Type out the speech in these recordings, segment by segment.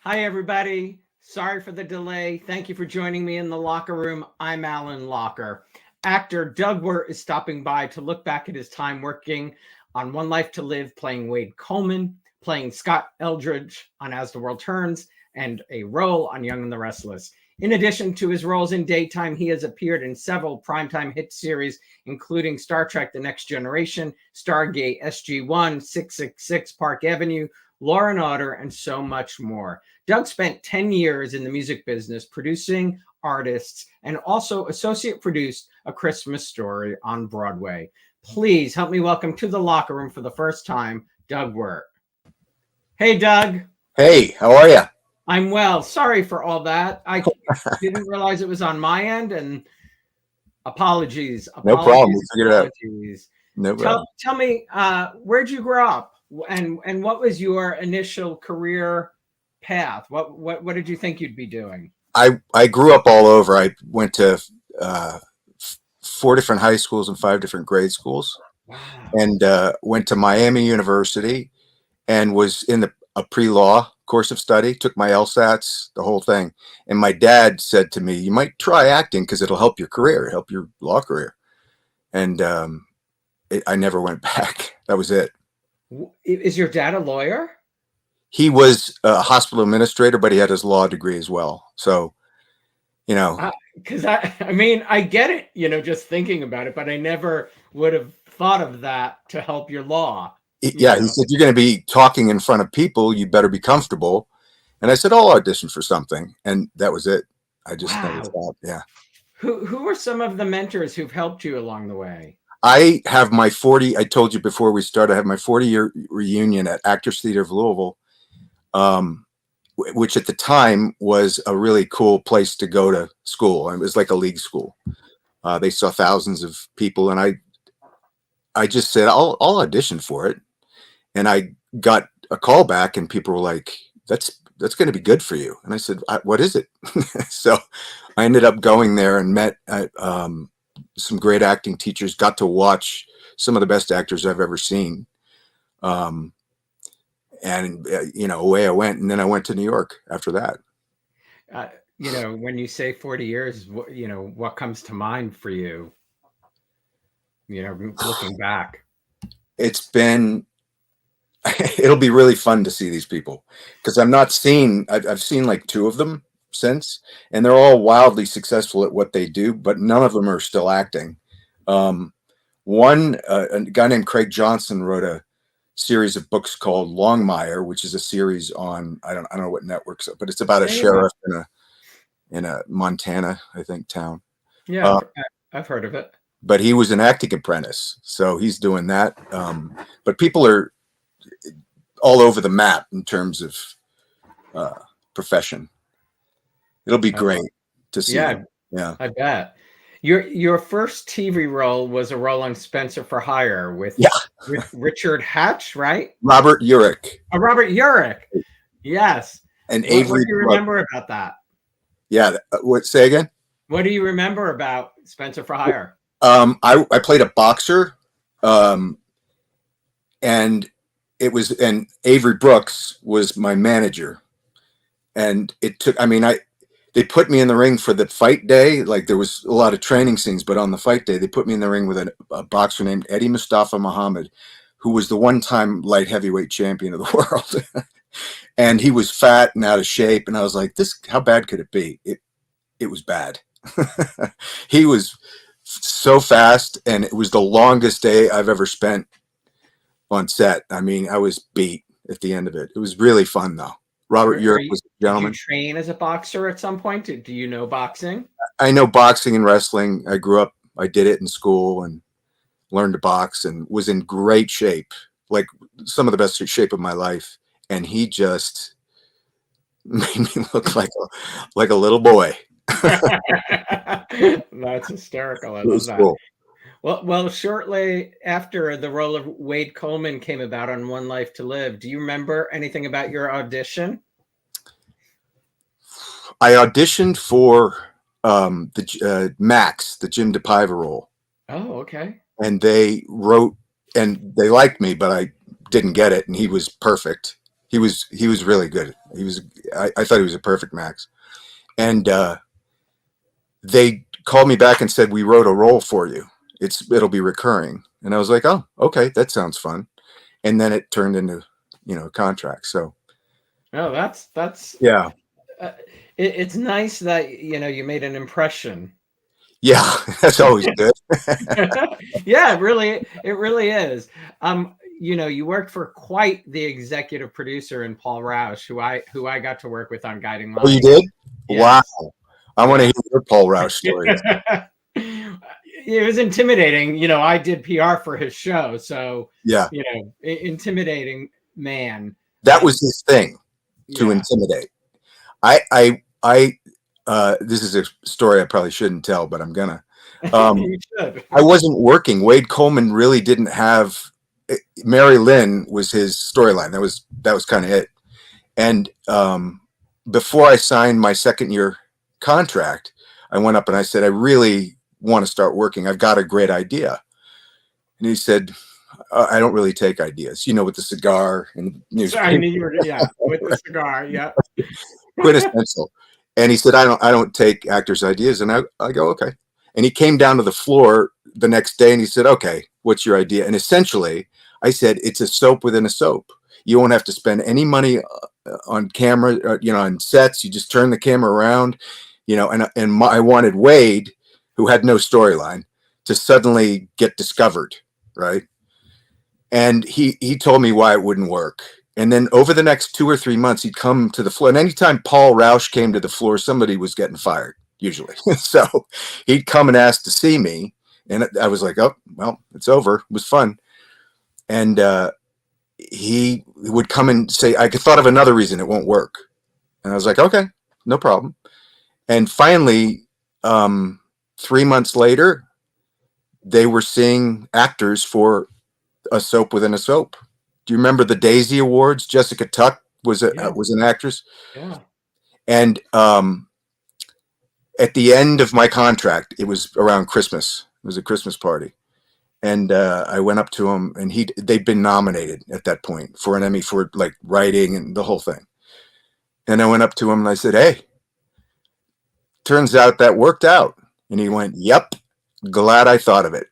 Hi, everybody. Sorry for the delay. Thank you for joining me in the locker room. I'm Alan Locher. Actor Doug Wert is stopping by to look back at his time working on One Life to Live, playing Wade Coleman, playing Scott Eldridge on As the World Turns, and a role on Young and the Restless. In addition to his roles in daytime, he has appeared in several primetime hit series, including Star Trek The Next Generation, Stargate SG-1, 666 Park Avenue, Law and Order, and so much more. Doug spent 10 years in the music business producing artists and also associate produced A Christmas Story on Broadway. Please help me welcome to the locker room for the first time, Doug Wert. Hey, Doug. Hey, how are you? I'm well. Sorry for all that. I didn't realize it was on my end, and apologies. No problem. We figured it out. No problem. Tell me, where'd you grow up, and what was your initial career path? What did you think you'd be doing? I grew up all over. I went to 4 different high schools and 5 different grade schools. Wow. And went to Miami University and was in a pre-law course of study, took my LSATs, the whole thing. And my dad said to me, you might try acting because it'll help your career, help your law career. And I never went back. That was it. Is your dad a lawyer? He was a hospital administrator, but he had his law degree as well. So, you know. Because I get it, just thinking about it, but I never would have thought of that to help your law. Yeah, he said, you're going to be talking in front of people. You better be comfortable. And I said, I'll audition for something. And that was it. I just never thought, yeah. Who are some of the mentors who've helped you along the way? I have my I told you before we started, I have my 40-year reunion at Actors Theater of Louisville, which at the time was a really cool place to go to school. It was like a league school. They saw thousands of people, and I just said, I'll audition for it. And I got a call back, and people were like, that's going to be good for you. And I said, what is it? So I ended up going there and met some great acting teachers, got to watch some of the best actors I've ever seen. And, away I went. And then I went to New York after that. When you say 40 years, what comes to mind for you? Looking back. It'll be really fun to see these people because I've seen like 2 of them since, and they're all wildly successful at what they do, but none of them are still acting. A guy named Craig Johnson wrote a series of books called Longmire, which is a series on, I don't know what networks, but it's about a sheriff in a Montana, I think, town. Yeah, I've heard of it. But he was an acting apprentice, so he's doing that. But people are all over the map in terms of profession. It'll be great to see. Yeah, I bet. Your first TV role was a role on Spencer for Hire with Richard Hatch, right? Robert Urich. Robert Urich. Yes. And Avery. What do you remember about that? Yeah. Say again? What do you remember about Spencer for Hire? I played a boxer, and Avery Brooks was my manager, and they put me in the ring for the fight day. Like, there was a lot of training scenes, but on the fight day, they put me in the ring with a boxer named Eddie Mustafa Muhammad, who was the one-time light heavyweight champion of the world. And he was fat and out of shape. And I was like, how bad could it be? It was bad. He was so fast, and it was the longest day I've ever spent on set. I was beat at the end of it. It was really fun, though. Robert Urich was a gentleman. Did you train as a boxer at some point? Do you know boxing? I know boxing and wrestling. I did it in school and learned to box and was in great shape, like some of the best shape of my life. And he just made me look like a little boy. That's hysterical. I love that. Cool. Well, shortly after the role of Wade Coleman came about on One Life to Live, do you remember anything about your audition? I auditioned for the Max, the Jim DePaiva role. Oh, okay. And they liked me, but I didn't get it, and he was perfect. He was really good. I thought he was a perfect Max. And they called me back and said, we wrote a role for you. It'll be recurring. And I was like, oh, okay, that sounds fun. And then it turned into, a contract. So Oh, that's yeah. It's nice that you made an impression. Yeah, that's always good. Yeah, it really is. You worked for quite the executive producer in Paul Rous, who I got to work with on Guiding Light. Oh, you did? Yeah. Wow. I want to hear your Paul Rous stories. It was intimidating. I did PR for his show, so yeah, intimidating man. That was his thing, to intimidate. This is a story I probably shouldn't tell, but I'm gonna. You should. I wasn't working. Wade Coleman really didn't have. Mary Lynn was his storyline. That was kind of it. And before I signed my second year contract, I went up and I said, I really want to start working. I've got a great idea. And he said, I don't really take ideas, with the cigar and I knew you were, with the cigar, yeah. Quintessential. And he said, I don't take actors' ideas. And I go, okay. And he came down to the floor the next day and he said, okay, what's your idea? And essentially, I said, it's a soap within a soap. You won't have to spend any money on camera, on sets. You just turn the camera around, I wanted Wade, who had no storyline, to suddenly get discovered, right? And he told me why it wouldn't work. And then over the next 2 or 3 months, he'd come to the floor. And anytime Paul Rous came to the floor, somebody was getting fired, usually. So he'd come and ask to see me. And I was like, oh, well, it's over. It was fun. And he would come and say, I thought of another reason it won't work. And I was like, okay, no problem. And finally, 3 months later, they were seeing actors for a soap within a soap. Do you remember the Daisy Awards? Jessica Tuck was an actress. Yeah. And at the end of my contract, it was around Christmas. It was a Christmas party. And I went up to him, and they'd been nominated at that point for an Emmy for like writing and the whole thing. And I went up to him and I said, hey, turns out that worked out. And he went, yep, glad I thought of it.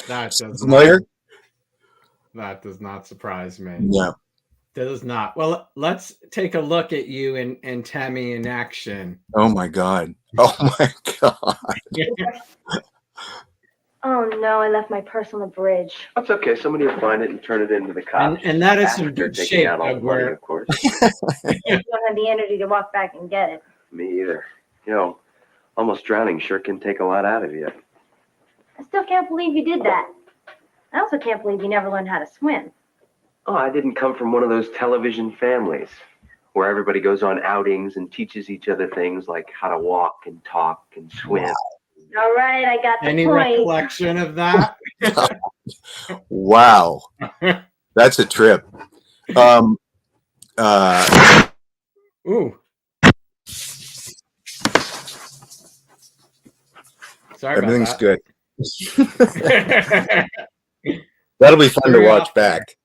That does not surprise me. Yeah. Does not. Well, let's take a look at you and Tammy in action. Oh my God. Oh my God. Oh no, I left my purse on the bridge. That's okay. Somebody will find it and turn it into the cops. And that is some good shape, Doug Wert. Of course. I don't have the energy to walk back and get it. Me either. Almost drowning sure can take a lot out of you. I still can't believe you did that. I also can't believe you never learned how to swim. Oh, I didn't come from one of those television families where everybody goes on outings and teaches each other things like how to walk and talk and swim. All right, I got the Any point. recollection of that? Wow. That's a trip. Ooh. Sorry Everything's about good. That'll be fun to watch back.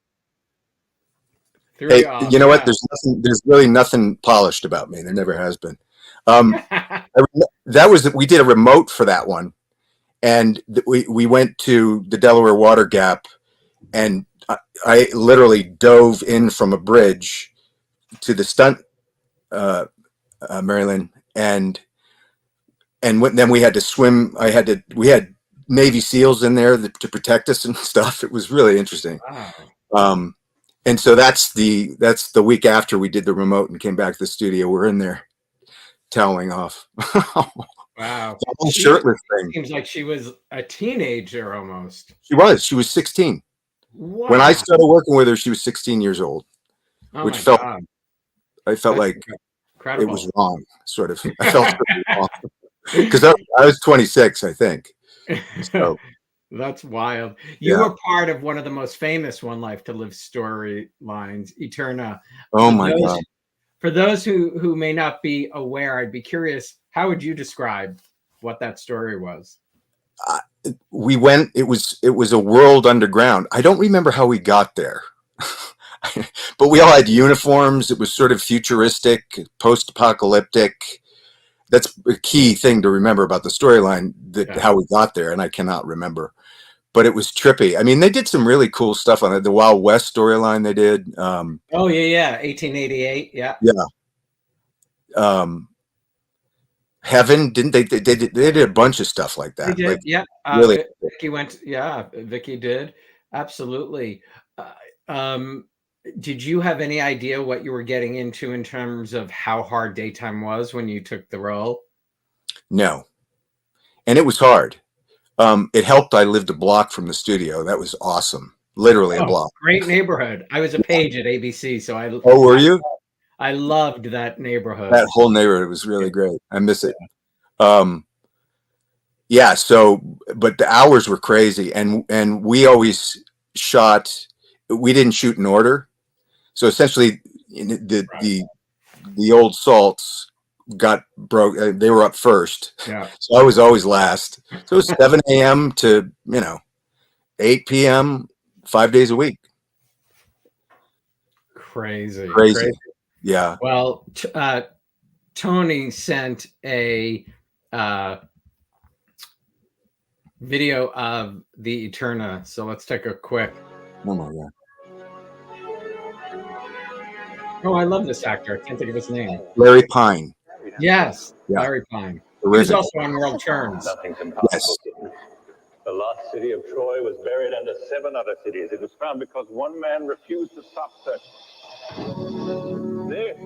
Hey, you know what? There's really nothing polished about me. There never has been. We did a remote for that one, and we went to the Delaware Water Gap, and I literally dove in from a bridge to the stunt, Maryland, and then we had to swim. We had Navy SEALs in there to protect us and stuff. It was really interesting. Wow. And so that's the week after we did the remote and came back to the studio. We're in there toweling off. Wow. The whole shirtless thing. Seems like she was a teenager almost. She was 16. Wow. When I started working with her, she was 16 years old, which I felt like incredible. It was wrong, sort of. I felt wrong because I was 26, I think. So that's wild. You were part of one of the most famous One Life to Live storylines, ETera. Oh my God. For those who may not be aware, I'd be curious, how would you describe what that story was? It was a world underground. I don't remember how we got there. but we all had uniforms. It was sort of futuristic, post-apocalyptic. That's a key thing to remember about the storyline, how we got there, and I cannot remember. But it was trippy. I mean, they did some really cool stuff on it. The Wild West storyline they did. Oh yeah, 1888. Yeah. Heaven, didn't they? They did a bunch of stuff like that. They did. Like, Yeah. really. Vicky went. Yeah, Vicky did. Absolutely. Did you have any idea what you were getting into in terms of how hard daytime was when you took the role? No, and it was hard. It helped. I lived a block from the studio. That was awesome. Literally a block. Great neighborhood. I was a page at ABC, so I. Oh, were you? I loved that neighborhood. That whole neighborhood was really great. I miss it. Yeah. So, but the hours were crazy, and we always shot. We didn't shoot in order. So essentially, the old salts got broke. They were up first. Yeah. So I was always last. So it was 7 a.m. to 8 p.m. 5 days a week. Crazy. Yeah. Well, Tony sent a video of the ETera, so let's take a quick. Oh my God. Oh, I love this actor. I can't think of his name. Larry Pine. Yes, Yeah. Larry Pine. He Terrific. was also on World Turns. Yes. The lost city of Troy was buried under 7 other cities. It was found because one man refused to stop searching. This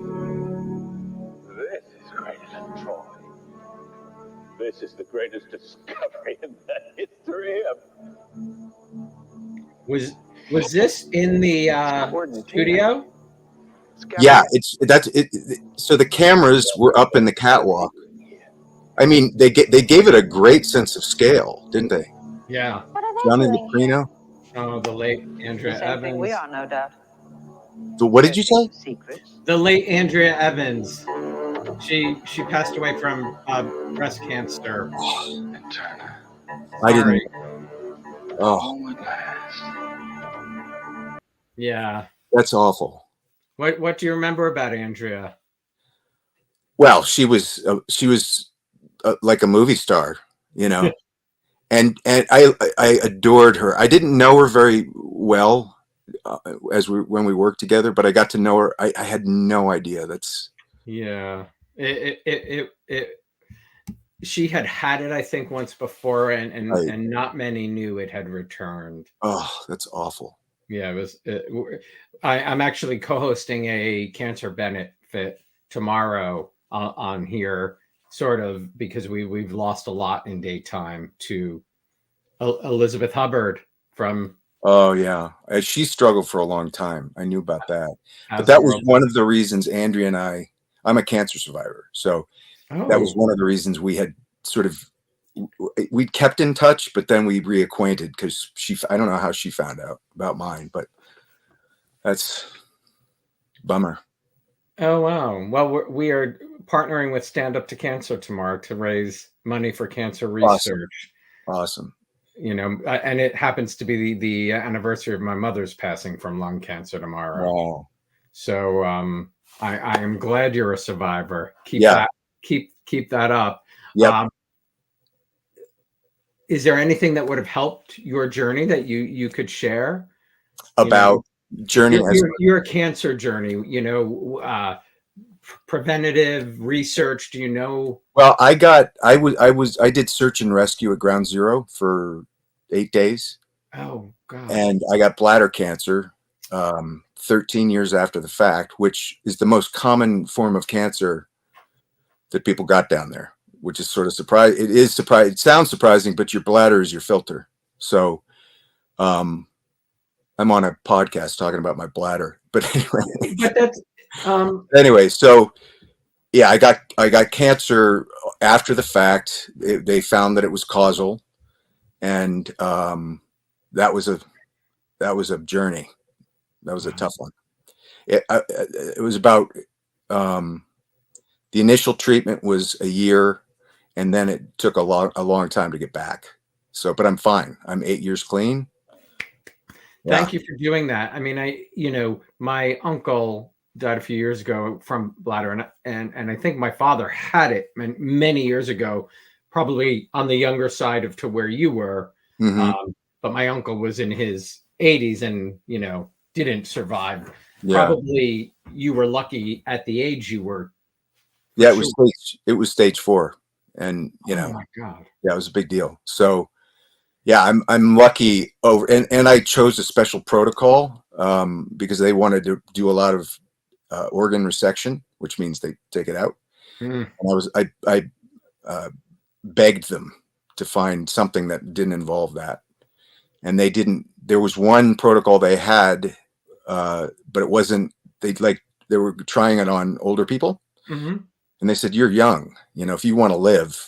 is greater than Troy. This is the greatest discovery in the history of... Was this in the studio? Yeah, that's it. So the cameras were up in the catwalk. I mean, they gave it a great sense of scale, didn't they? Yeah. Johnny Luprino. Oh, the late Andrea Evans. We are, no doubt. So what did you say? Secrets. The late Andrea Evans. She passed away from breast cancer. I didn't. Oh, yeah. That's awful. What do you remember about Andrea? Well, she was like a movie star, and I adored her. I didn't know her very well when we worked together, but I got to know her. I had no idea. Yeah. She had it, I think, once before, and not many knew it had returned. Oh, that's awful. Yeah, I'm actually co-hosting a cancer benefit tomorrow on here, sort of because we've lost a lot in daytime to Elizabeth Hubbard from. Oh yeah, she struggled for a long time. I knew about that, but that was one of the reasons Andrea and I'm a cancer survivor, so that was one of the reasons we had we kept in touch, but then we reacquainted because I don't know how she found out about mine, but that's bummer. Oh, wow. Well, we are partnering with Stand Up to Cancer tomorrow to raise money for cancer research. Awesome. And it happens to be the anniversary of my mother's passing from lung cancer tomorrow. Wow. So I am glad you're a survivor. Keep that up. Yeah. Is there anything that would have helped your journey that you could share about journey? Your cancer journey, preventative research. Do you know? Well, I did search and rescue at Ground Zero for 8 days. Oh God. And I got bladder cancer 13 years after the fact, which is the most common form of cancer that people got down there, which is sort of surprising. It is surprising. It sounds surprising, but your bladder is your filter. So I'm on a podcast talking about my bladder, but anyway. But that's anyway, so yeah, I got cancer after the fact. They found that it was causal, and that was a journey. That was a tough one. It was about the initial treatment was a year, and then it took a long time to get back. So, but I'm fine. I'm 8 years clean. Thank you for doing that. I mean, my uncle died a few years ago from bladder, and I think my father had it many years ago, probably on the younger side of to where you were. But my uncle was in his 80s and, didn't survive. Yeah. Probably you were lucky at the age you were. Yeah, it was stage 4. And, oh my God. Yeah, it was a big deal. So yeah, I'm lucky and I chose a special protocol because they wanted to do a lot of organ resection, which means they take it out. And I begged them to find something that didn't involve that. And they didn't. There was one protocol they had, but it wasn't. They were trying it on older people, and they said, "You're young. If you want to live,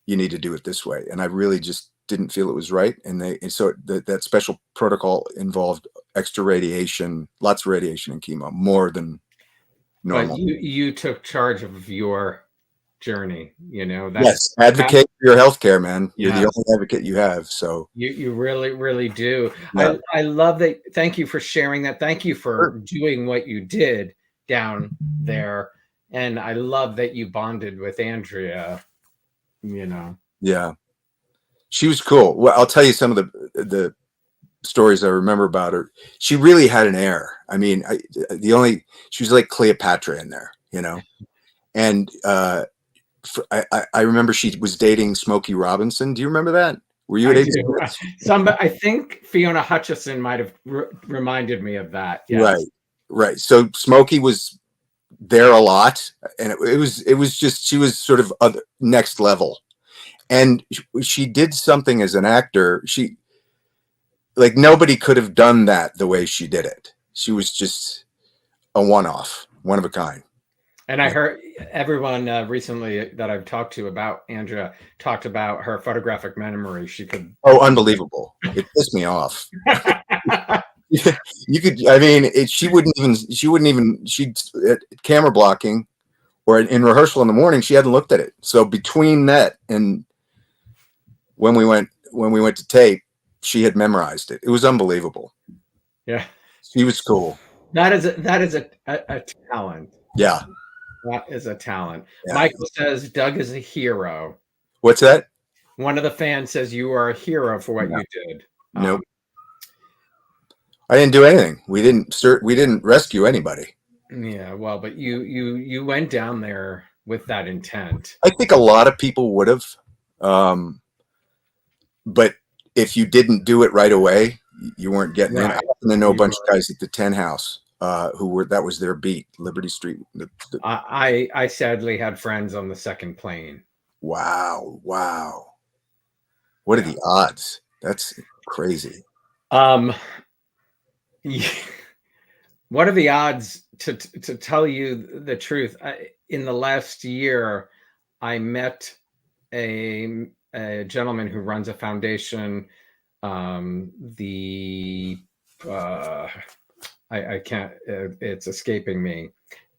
you need to do it this way." And I really just didn't feel it was right. And so that special protocol involved extra radiation, lots of radiation and chemo, more than normal. But you took charge of your journey, yes, advocate for your healthcare, man. You're the only advocate you have. So you really, really do. Yeah. I love that. Thank you for sharing that. Thank you for doing what you did down there. And I love that you bonded with Andrea, Yeah, she was cool. Well, I'll tell you some of the stories I remember about her. She really had an air. I mean, she was like Cleopatra in there, and I remember she was dating Smokey Robinson. Do you remember that? Were you at I think Fiona Hutchison might have reminded me of that. Yes. Right. So Smokey was there a lot, and it was just, she was sort of next level, and she did something as an actor. She, like, nobody could have done that the way she did it. She was just a one of a kind. And I heard everyone recently that I've talked to about Andrea talked about her photographic memory. She could. Oh, unbelievable! It pissed me off. You could. I mean, she wouldn't even. She'd camera blocking, or in rehearsal in the morning, she hadn't looked at it. So between that and when we went to tape, she had memorized it. It was unbelievable. Yeah, she was cool. That is a talent. Yeah. That is a talent. Yeah. Michael says Doug is a hero. What's that? One of the fans says you are a hero for what you did. Nope. I didn't do anything. We didn't rescue anybody. Yeah, well, but you went down there with that intent. I think a lot of people would have. But if you didn't do it right away, you weren't getting in. I happen to know a bunch of guys at the 10 House. That was their beat, Liberty Street. I sadly had friends on the second plane. Wow. What are the odds? That's crazy. What are the odds, to tell you the truth? In the last year, I met a gentleman who runs a foundation. I can't, it's escaping me.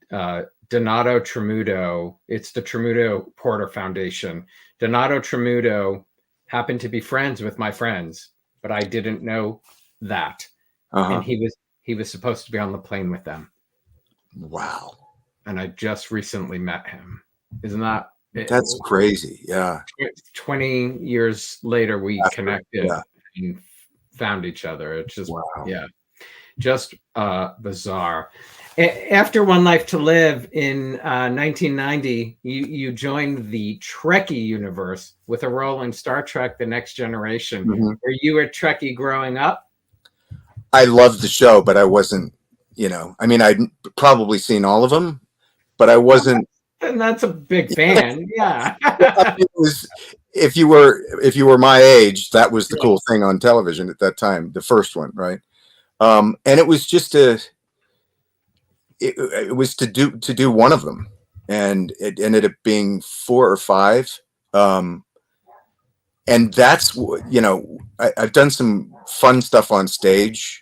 Donato Tremudo. It's the Tremudo Porter Foundation. Donato Tremudo happened to be friends with my friends, but I didn't know that. And he was supposed to be on the plane with them. Wow. And I just recently met him. Isn't that? That's crazy. Yeah. 20 years later, we connected and found each other. It's just, just bizarre. After One Life to Live in 1990, you joined the Trekkie universe with a role in Star Trek: The Next Generation. Were you a Trekkie growing up? I loved the show, but I wasn't, I mean, I'd probably seen all of them, but I wasn't. And that's a big fan. Yeah. It was, if you were my age, that was the cool thing on television at that time, the first one, right? And it was just it was to do one of them, and it ended up being 4 or 5. And that's, I've done some fun stuff on stage,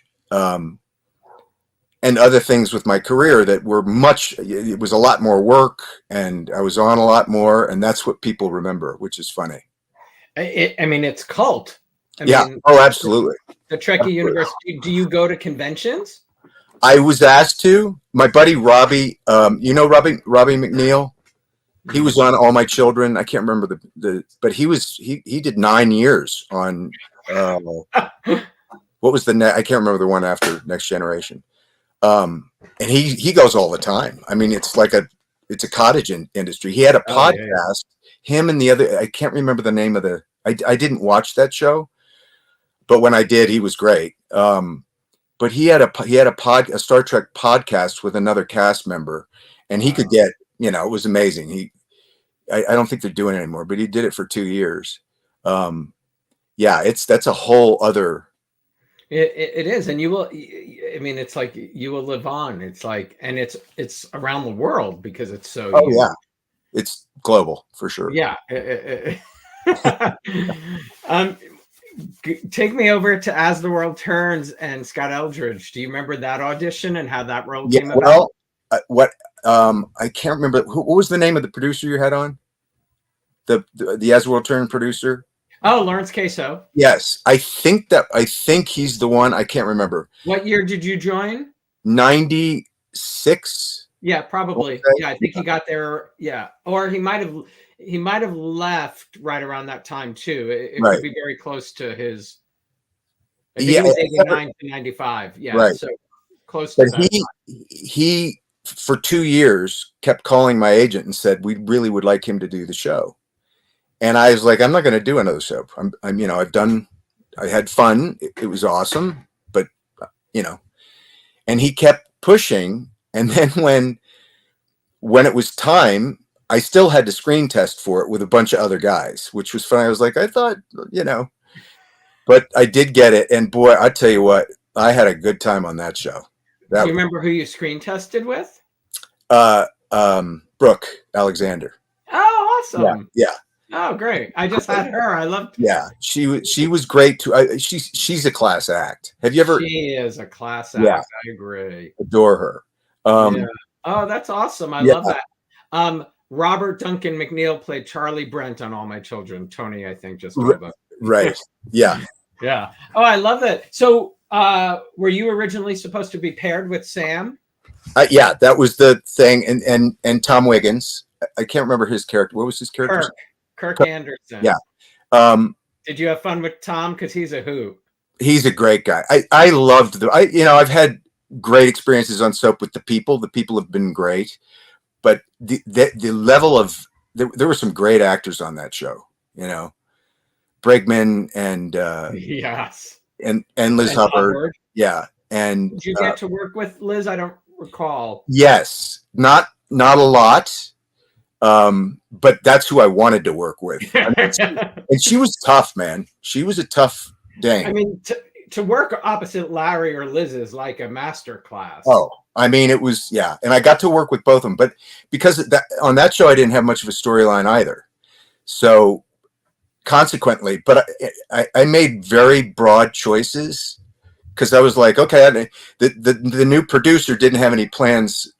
and other things with my career that were it was a lot more work, and I was on a lot more, and that's what people remember, which is funny. I mean, it's cult. I mean, oh, absolutely. The Trekkie universe. Do you go to conventions? I was asked to. My buddy Robbie, you know Robbie McNeil. He was on All My Children. I can't remember but he did 9 years on what was I can't remember the one after Next Generation. And he goes all the time. I mean, it's a cottage industry. He had a podcast. Him and the other, I can't remember the name of I didn't watch that show, but when I did, he was great. But he had a Star Trek podcast with another cast member, and he could get, it was amazing. I don't think they're doing it anymore, but he did it for 2 years. That's a whole other. It is, and you will. I mean, it's like you will live on. It's like, and it's around the world because it's so. Oh yeah, it's global for sure. Yeah. Take me over to As the World Turns and Scott Eldridge. Do you remember that audition and how that role came about? Well, I can't remember. What was the name of the producer you had on? The As the World Turns producer. Oh, Lawrence Queso. Yes, I think he's the one. I can't remember. What year did you join? 96. Yeah, probably. Okay. Yeah, I think he got there. Yeah, or he might have left right around that time too. It could be very close to his. I think it was 89 to 95. Yeah, right. So close to that. He for 2 years kept calling my agent and said we really would like him to do the show. And I was like, I'm not going to do another show. I had fun. It was awesome, but and he kept pushing. And then when it was time, I still had to screen test for it with a bunch of other guys, which was fun. I was like, I thought, but I did get it. And boy, I tell you what, I had a good time on that show. Do you remember who you screen tested with? Brooke Alexander. Oh, awesome. Yeah. Oh, great! I just had her. I loved. Yeah, she was great too. She's a class act. Have you ever? She is a class act. Yeah. I agree. Adore her. Yeah. Oh, that's awesome. I love that. Robert Duncan McNeil played Charlie Brent on All My Children. Tony, I think, just told us. Right. Yeah. Yeah. Oh, I love that. So, were you originally supposed to be paired with Sam? Yeah, that was the thing. And Tom Wiggins. I can't remember his character. What was his character? Kirk Anderson. Yeah. Did you have fun with Tom? Because he's a hoot. He's a great guy. I loved I've had great experiences on soap with the people. The people have been great, but the level of there were some great actors on that show. Bregman and yes, and Liz Hubbard. Yeah, and did you get to work with Liz? I don't recall. Yes, not a lot. But that's who I wanted to work with. And she was tough, man. She was a tough dang. I mean, to work opposite Larry or Liz is like a master class. Oh, I mean, it was, yeah. And I got to work with both of them, but because on that show, I didn't have much of a storyline either. So consequently, but I made very broad choices because I was like, okay, the new producer didn't have any plans.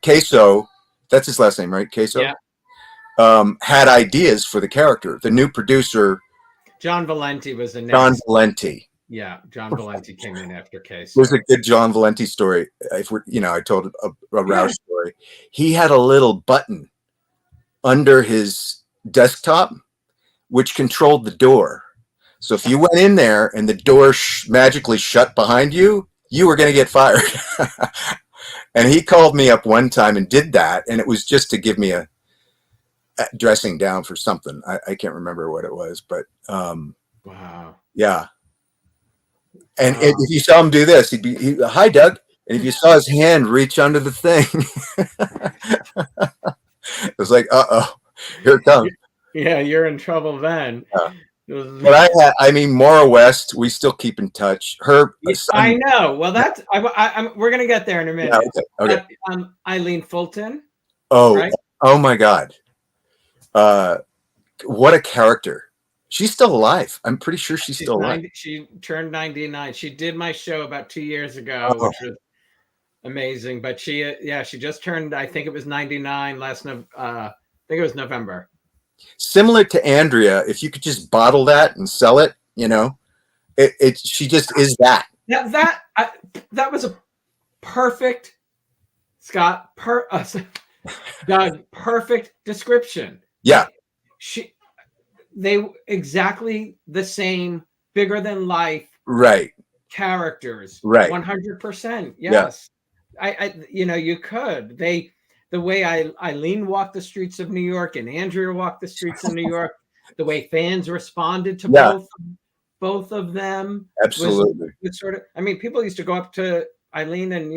Queso, that's his last name, right? Queso? Yeah. Had ideas for the character. The new producer, John Valente, was the next. John Valente. Yeah, John Valente came in after Case. There's a good John Valente story. If we're, I told a Rous story. He had a little button under his desktop, which controlled the door. So if you went in there and the door magically shut behind you, you were going to get fired. And he called me up one time and did that, and it was just to give me a dressing down for something. I can't remember what it was, but wow, yeah. And if you saw him do this, he'd be, hi, Doug. And if you saw his hand reach under the thing, it was like, uh-oh, here it comes. Yeah, you're in trouble then. But I mean, Maura West, we still keep in touch. Her son, I know. Well, that's we're gonna get there in a minute. Yeah, okay. Eileen Fulton. Oh, right? Oh my God. What a character. She's still alive. I'm pretty sure she's still alive. She turned 99. She did my show about 2 years ago, which was amazing. But she just turned, I think it was 99 I think it was November. Similar to Andrea, if you could just bottle that and sell it, She just is that. That was a perfect, Scott, Doug, perfect description. Yeah. They exactly the same, bigger than life, right, characters, right, 100%. Yes, I you could. The way Eileen walked the streets of New York and Andrea walked the streets of New York, the way fans responded to both of them absolutely. was sort of. I mean, people used to go up to Eileen and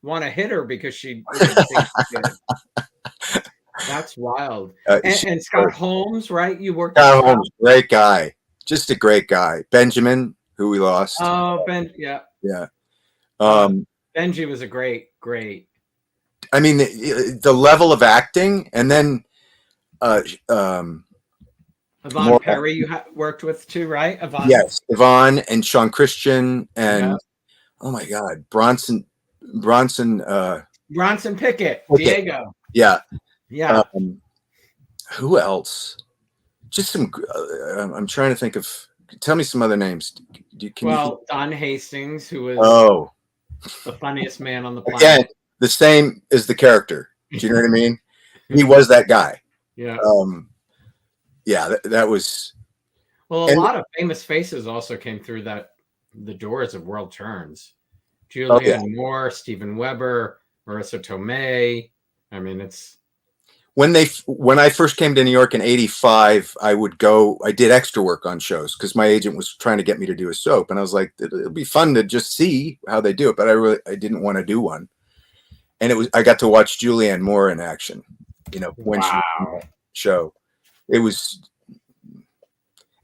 want to hit her because she did things she did. That's wild. And Scott Holmes, right? You worked with Scott Holmes, great guy, just a great guy. Benjamin, who we lost. Oh, yeah. Benji was a great. I mean, the level of acting, and then Yvonne Perry, you worked with too, right? Yvonne. Yes, Yvonne and Sean Christian, and oh my God, Bronson Pickett, Diego. Yeah. Who else? Just some. I'm trying to think of. Tell me some other names. Don Hastings, who was the funniest man on the planet. Again, the same as the character. Do you know what I mean? He was that guy. Yeah. That was. Well, a lot of famous faces also came through the doors of World Turns. Julianne Moore, Steven Weber, Marissa Tomei. I mean, it's. When I first came to New York in '85, I did extra work on shows because my agent was trying to get me to do a soap, and I was like, it'll be fun to just see how they do it, but I didn't want to do one. And I got to watch Julianne Moore in action, when she was on the show. It was.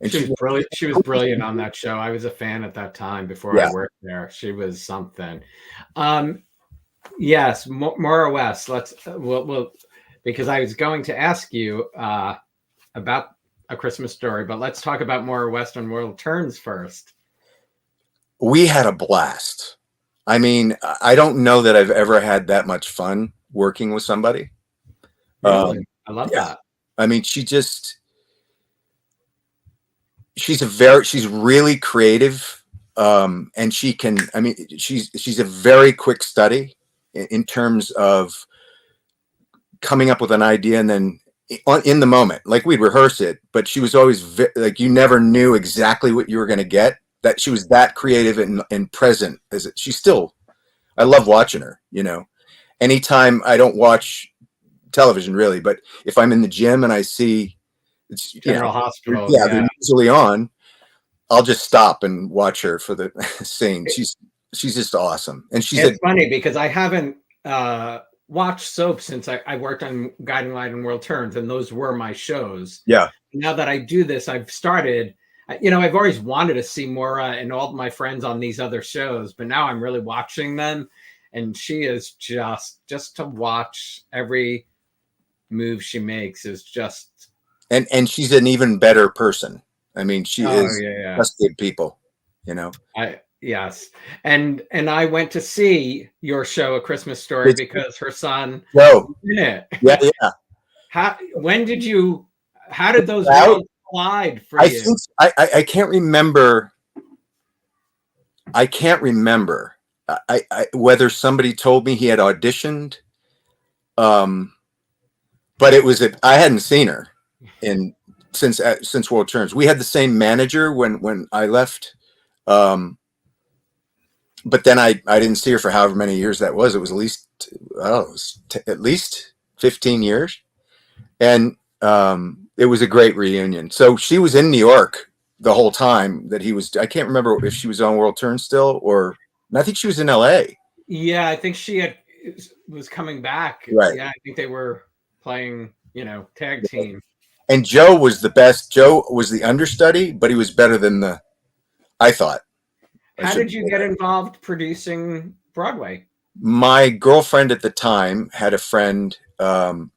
And she was brilliant. She was brilliant on that show. I was a fan at that time before I worked there. She was something. Yes, more or less. We'll because I was going to ask you about A Christmas Story, but let's talk about more Western World Turns first. We had a blast. I mean, I don't know that I've ever had that much fun working with somebody. Really? I love that. I mean, she's really creative. And she's a very quick study in terms of coming up with an idea and then in the moment, like we'd rehearse it, but she was always like, you never knew exactly what you were going to get. That she was that creative and present as it. I love watching her, anytime. I don't watch television really, but if I'm in the gym and I see it's General Hospital, they're usually on, I'll just stop and watch her for the scene. She's just awesome. And it's funny because I haven't watched soap since I worked on Guiding Light and World Turns, and those were my shows. Yeah. Now that I do this, I've started, I've always wanted to see Maura and all my friends on these other shows, but now I'm really watching them, and she is just to watch every move she makes is just. And she's an even better person. I mean, she is just good people, Yes. And I went to see your show, A Christmas Story, because her son was in it. Yeah. How did those worlds collide for you? I can't remember. Whether somebody told me he had auditioned. But it was I hadn't seen her since World Turns. We had the same manager when I left. But then I didn't see her for however many years that was. It was at least 15 years. And it was a great reunion. So she was in New York the whole time that he was. I can't remember if she was on World Turn still, or I think she was in LA. Yeah, I think she was coming back. Right. Yeah, I think they were playing, tag team. And Joe was the best. Joe was the understudy, but he was better than I thought. How did you get involved producing Broadway? My girlfriend at the time had a friend who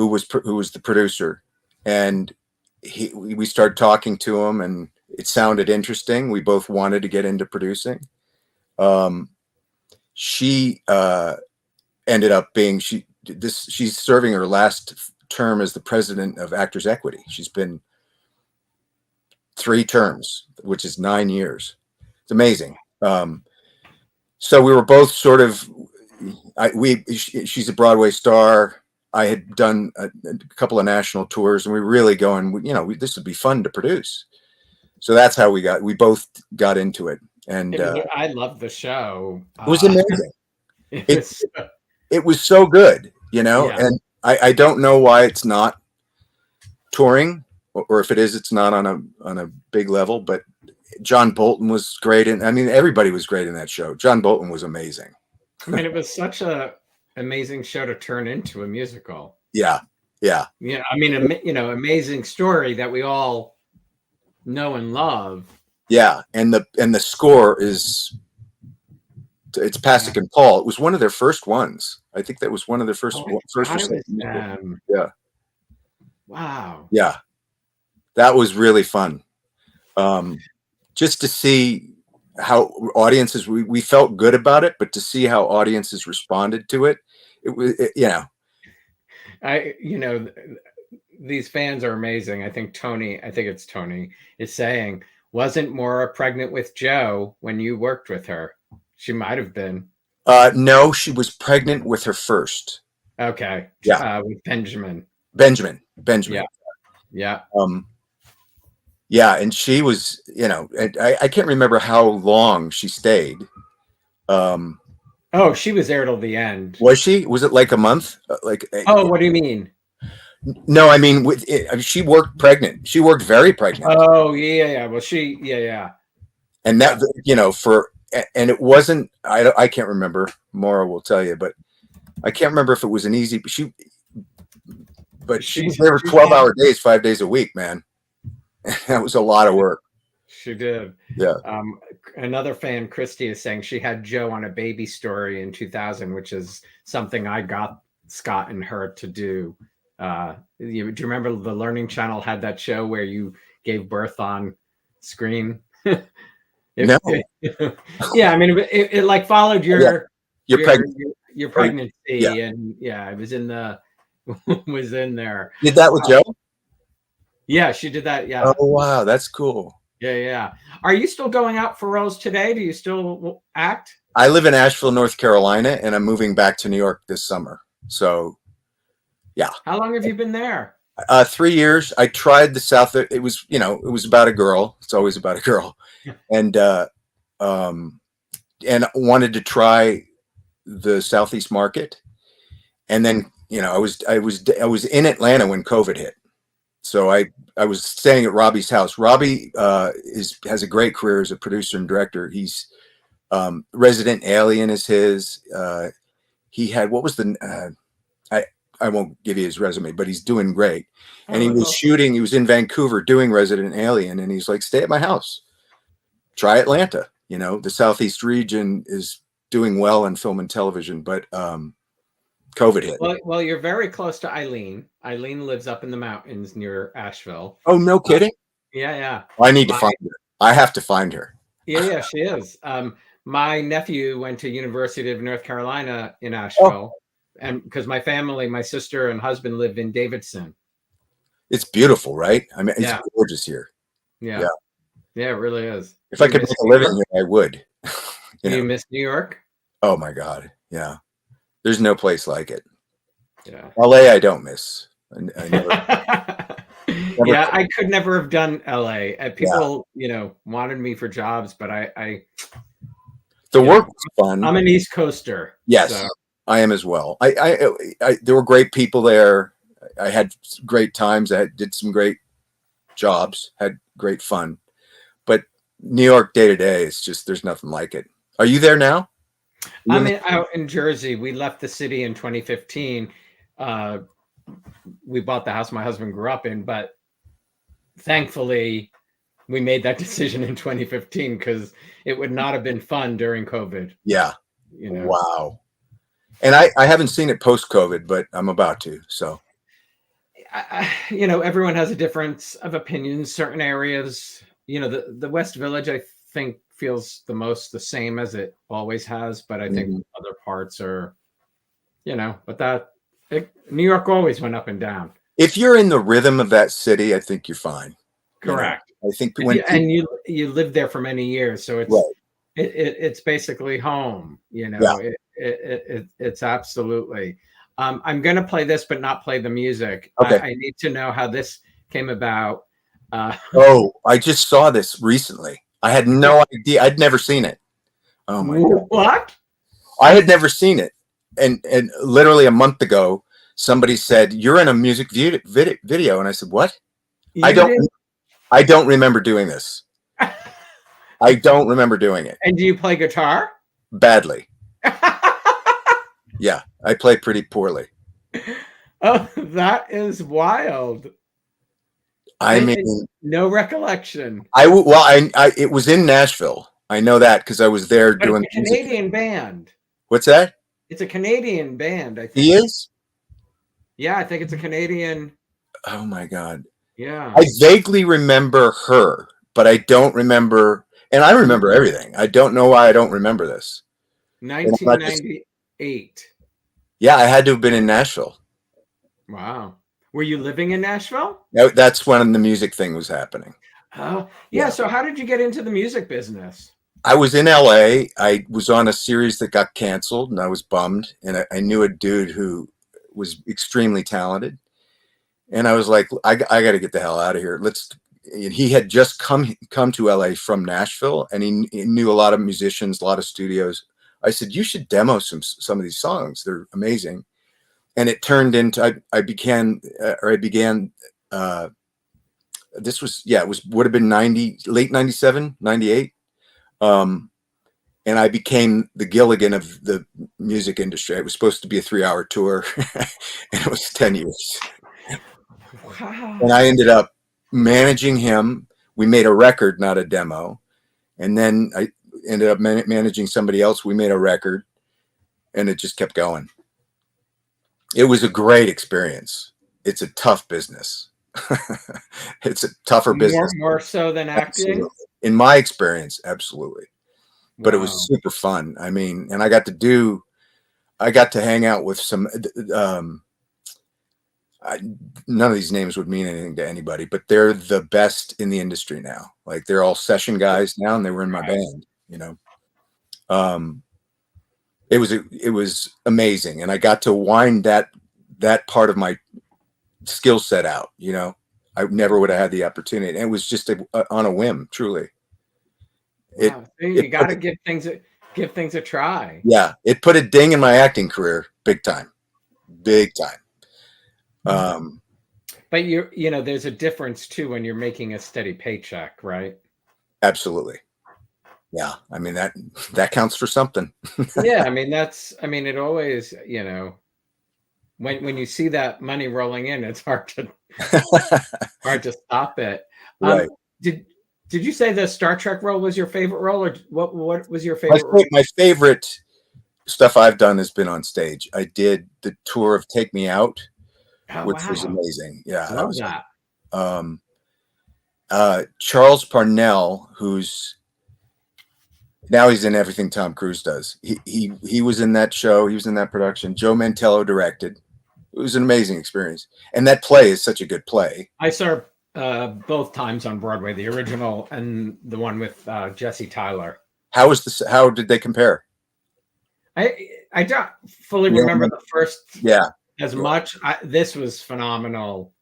was the producer, and we started talking to him, and it sounded interesting. We both wanted to get into producing. She ended up being she's serving her last term as the president of Actors Equity. She's been 3 terms, which is 9 years. It's amazing. So we were both sort of, she's a Broadway star. I had done a couple of national tours, and we were really going, this would be fun to produce. So that's how we both got into it. And I love the show. It was amazing. It was so good, and I don't know why it's not touring, or if it is, it's not on a big level, but John Bolton was great. And I mean, everybody was great in that show. John Bolton was amazing. I mean, it was such a amazing show to turn into a musical. Yeah. I mean, amazing story that we all know and love. Yeah. And the score is, it's Pasek and Paul. It was one of their first ones. I think that was one of their first. Yeah. Wow. Yeah. That was really fun. Just to see how audiences, we felt good about it, but to see how audiences responded to it, these fans are amazing. I think it's Tony is saying, wasn't Maura pregnant with Joe when you worked with her? She might have been. No, she was pregnant with her first. Okay. Yeah. With Benjamin. Yeah. Yeah, and she was, I can't remember how long she stayed. She was there till the end. Was she? Was it like a month? What do you mean? No, I mean, she worked pregnant. She worked very pregnant. Oh, yeah. Well, yeah. And that, and it wasn't, I can't remember. Maura will tell you, but I can't remember if it was an easy, but she was there 12-hour days, 5 days a week, man. That was a lot of work. She did. Yeah. Another fan, Christy, is saying she had Joe on A Baby Story in 2000, which is something I got Scott and her to do. Do you remember the Learning Channel had that show where you gave birth on screen? No. Yeah, I mean, it like followed your pregnancy, and it was in the was in there. Did that with Joe? Yeah, she did that. Yeah. Oh wow, that's cool. Yeah. Are you still going out for roles today? Do you still act? I live in Asheville, North Carolina, and I'm moving back to New York this summer. So, yeah. How long have you been there? 3 years. I tried the South. It was, it was about a girl. It's always about a girl, and wanted to try the Southeast market, and then I was in Atlanta when COVID hit. So I was staying at Robbie's house. Robbie has a great career as a producer and director. He's Resident Alien is his. He had, what was the I won't give you his resume, but he's doing great. And he was shooting. He was in Vancouver doing Resident Alien, and he's like, "Stay at my house. Try Atlanta." The Southeast region is doing well in film and television, but COVID hit. Well, you're very close to Eileen. Eileen lives up in the mountains near Asheville. Oh, no kidding? Yeah. I need to find her. I have to find her. Yeah, she is. My nephew went to University of North Carolina in Asheville, and because my family, my sister and husband lived in Davidson. It's beautiful, right? I mean, it's gorgeous here. Yeah, it really is. If I could make a living here, I would. Do you miss New York? Oh my God, yeah. There's no place like it. Yeah. LA, I don't miss. I never, I could never have done LA. People, wanted me for jobs, but the work was fun. I'm an East Coaster. Yes, so. I am as well. There were great people there. I had great times. I did some great jobs, had great fun. But New York day to day, it's just, there's nothing like it. Are you there now? I'm out in Jersey. We left the city in 2015. We bought the house my husband grew up in, but thankfully we made that decision in 2015 because it would not have been fun during COVID. Yeah. Wow. And I haven't seen it post-COVID, but I'm about to. So, everyone has a difference of opinions. Certain areas, the West Village, I think, feels the most the same as it always has, but I think other parts are, but New York always went up and down. If you're in the rhythm of that city, I think you're fine. you know? Correct. I think And you lived there for many years, so it's right. it's basically home. You Yeah. know, it's absolutely. I'm going to play this, but not play the music. Okay. I need to know how this came about. Oh, I just saw this recently. I had no idea. I'd never seen it. Oh my God. What? I had never seen it. And literally a month ago, somebody said, "You're in a music video." And I said, "What?" I don't remember doing this. I don't remember doing it. And do you play guitar? Badly. Yeah, I play pretty poorly. Oh, that is wild. I mean, no recollection. It was in Nashville. I know that because I was there doing a Canadian band. What's that? It's a Canadian band, I think. He is? Yeah, I think it's a Canadian. Oh my God. Yeah. I vaguely remember her, but I don't remember, and I remember everything. I don't know why I don't remember this. 1998. Yeah, I had to have been in Nashville. Wow. Were you living in Nashville? That's when the music thing was happening. Oh, yeah. So how did you get into the music business? I was in LA. I was on a series that got canceled and I was bummed. And I knew a dude who was extremely talented. And I was like, I got to get the hell out of here. He had just come to LA from Nashville and he knew a lot of musicians, a lot of studios. I said, you should demo some of these songs. They're amazing. And it turned into, I began, this was, would have been late 97, 98. And I became the Gilligan of the music industry. It was supposed to be a 3-hour tour and it was 10 years. Wow. And I ended up managing him. We made a record, not a demo. And then I ended up managing somebody else. We made a record and it just kept going. It was a great experience. It's a tough business. It's a tougher business. More so than acting? Absolutely. In my experience, absolutely. But it was super fun. I mean, and I got to hang out with some, none of these names would mean anything to anybody, but they're the best in the industry now. Like they're all session guys now and they were in my band, you know? It was amazing. And I got to wind that part of my skill set out, you know, I never would have had the opportunity. And it was just on a whim, truly. Wow. You got to give things a try. Yeah. It put a ding in my acting career. Big time. But you know, there's a difference too, when you're making a steady paycheck, right? Absolutely. Yeah. I mean, that counts for something. Yeah. I mean, it always, you know, when you see that money rolling in, it's hard to stop it. Right. Did you say the Star Trek role was your favorite role, or what was your favorite role? My favorite stuff I've done has been on stage. I did the tour of Take Me Out, which was amazing. Yeah. I love that. Charles Parnell, who's now he's in everything Tom Cruise does. He was in that show. He was in that production. Joe Mantello directed. It was an amazing experience. And that play is such a good play. I saw both times on Broadway, the original and the one with Jesse Tyler. How did they compare? I don't fully remember the first as much. This was phenomenal.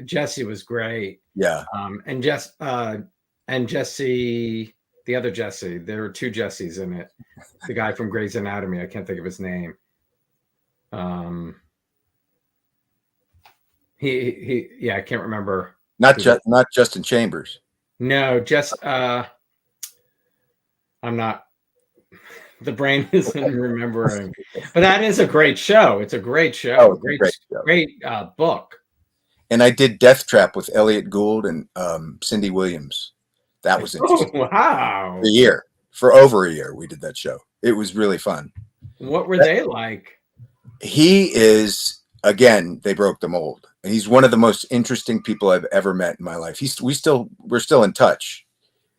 Jesse was great. Yeah. And Jesse, the other Jesse, there were two Jessies in it. The guy from Grey's Anatomy, I can't think of his name. I can't remember. Not Justin Chambers. No, I'm not. The brain isn't remembering. But that is a great show. It's a great show. Oh, great book. And I did Death Trap with Elliot Gould and Cindy Williams. That was interesting. Oh, wow. For over a year, we did that show. It was really fun. What were they like? He is, again, they broke the mold. And he's one of the most interesting people I've ever met in my life. We're still in touch.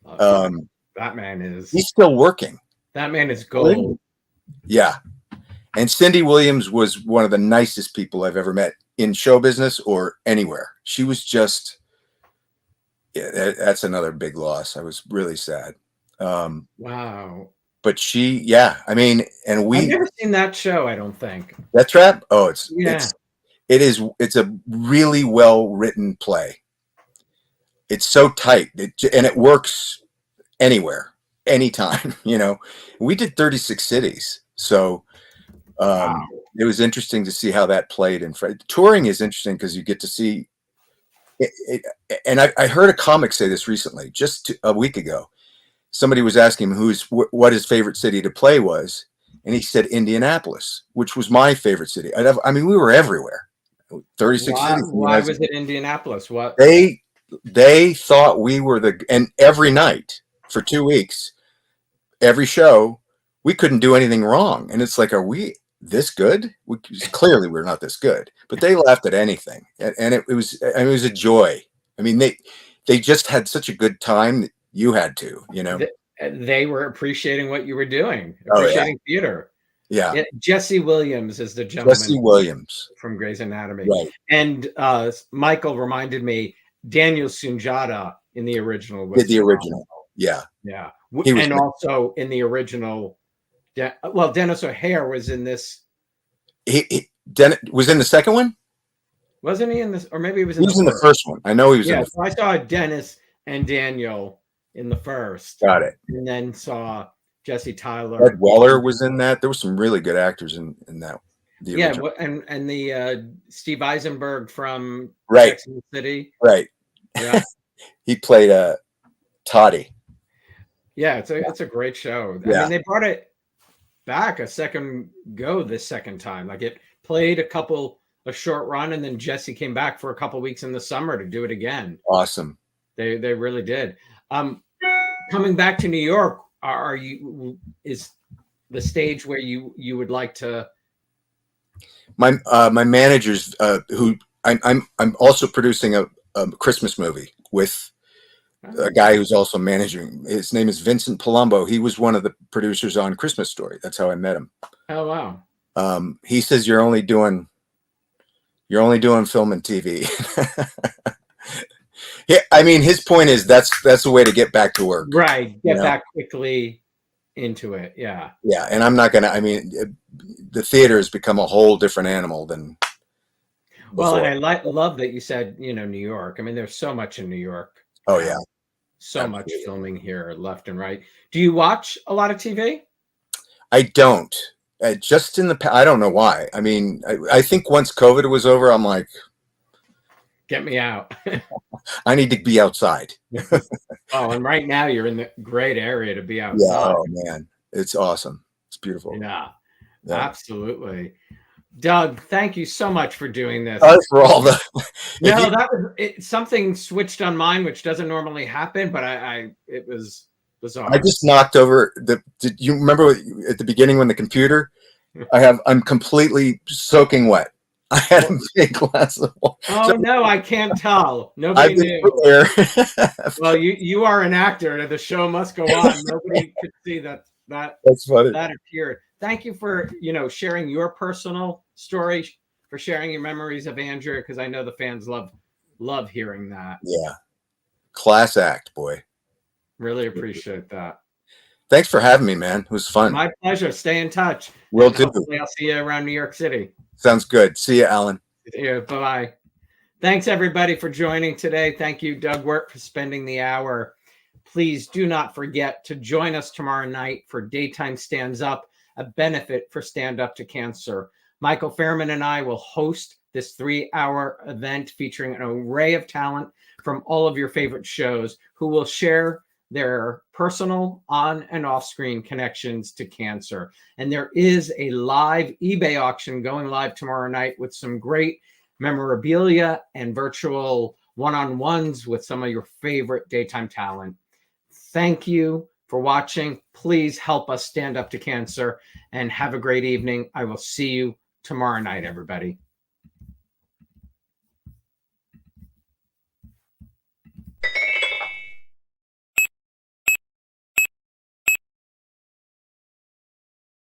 That man is. He's still working. That man is gold. Yeah. And Cindy Williams was one of the nicest people I've ever met in show business or anywhere. She was just Yeah, that's another big loss. I was really sad. Wow. But yeah, I mean, and I've never seen that show, I don't think. Death Trap? Oh, Yeah. it's a really well written play. It's so tight, and it works anywhere, anytime. You know, we did 36 cities, so Wow. it was interesting to see how that played. And touring is interesting because you get to see it. And I heard a comic say this recently, just a week ago. Somebody was asking him what his favorite city to play was, and he said Indianapolis, which was my favorite city. I mean, we were everywhere. 36 cities. Why was it Indianapolis? What? They thought we were and every night for 2 weeks, every show, we couldn't do anything wrong. And it's like, are we this good? Clearly we're not this good, but they laughed at anything. And it was a joy. I mean, they just had such a good time that you had to, you know. They were appreciating what you were doing, appreciating theater. Yeah. Jesse Williams is the gentleman. Jesse Williams from Grey's Anatomy. Right. And Michael reminded me, Daniel Sunjata in the original was did the original. Yeah. Yeah. And also in the original, Dennis O'Hare was in this. He was in the second one? Wasn't he in this? Or maybe he was in the first one. I know he was in the first. So I saw Dennis and Daniel in the first. Got it. And then saw Jesse Tyler. Ed Weller was in that. There were some really good actors in that. And the Steve Eisenberg from Sex and the City. Right. Yeah. He played Toddy. Yeah, it's a great show. Yeah. I mean, they brought it back a second time. Like it played a short run, and then Jesse came back for a couple weeks in the summer to do it again. Awesome. They really did. Coming back to New York, is the stage where you would like to? My managers, who I'm also producing a Christmas movie with a guy who's also managing. His name is Vincent Palumbo. He was one of the producers on Christmas Story. That's how I met him. Oh wow. He says you're only doing film and TV. Yeah, I mean, his point is that's the way to get back to work. Right. Get back quickly into it. Yeah. Yeah. And I'm not going to, I mean, the theater has become a whole different animal than before. Well, and I love that you said, New York. I mean, there's so much in New York. Oh, yeah. So much filming here left and right. Do you watch a lot of TV? I don't. Just in I don't know why. I mean, I think once COVID was over, I'm like, get me out. I need to be outside. And right now you're in the great area to be outside. Yeah. Oh man, it's awesome. It's beautiful. Yeah. Absolutely. Doug, thank you so much for doing this. For all the that was something switched on mine, which doesn't normally happen, but it was bizarre. I just knocked over did you remember at the beginning when the computer? I'm completely soaking wet. I had a big glass of water. Oh no, I can't tell. Nobody knew. Well, you are an actor. The show must go on. Nobody could see that. That's funny. That appeared. Thank you for sharing your personal story, for sharing your memories of Andrea, because I know the fans love hearing that. Yeah, class act, boy. Really appreciate that. Thanks for having me, man. It was fun. My pleasure. Stay in touch. Will do. Hopefully I'll see you around New York City. Sounds good. See you, Alan. Yeah, bye-bye. Thanks, everybody, for joining today. Thank you, Doug Wert, for spending the hour. Please do not forget to join us tomorrow night for Daytime Stands Up, a benefit for Stand Up to Cancer. Michael Fairman and I will host this 3-hour event featuring an array of talent from all of your favorite shows who will share their personal on and off screen connections to cancer. And there is a live eBay auction going live tomorrow night with some great memorabilia and virtual one-on-ones with some of your favorite daytime talent. Thank you for watching. Please help us stand up to cancer and have a great evening. I will see you tomorrow night, everybody.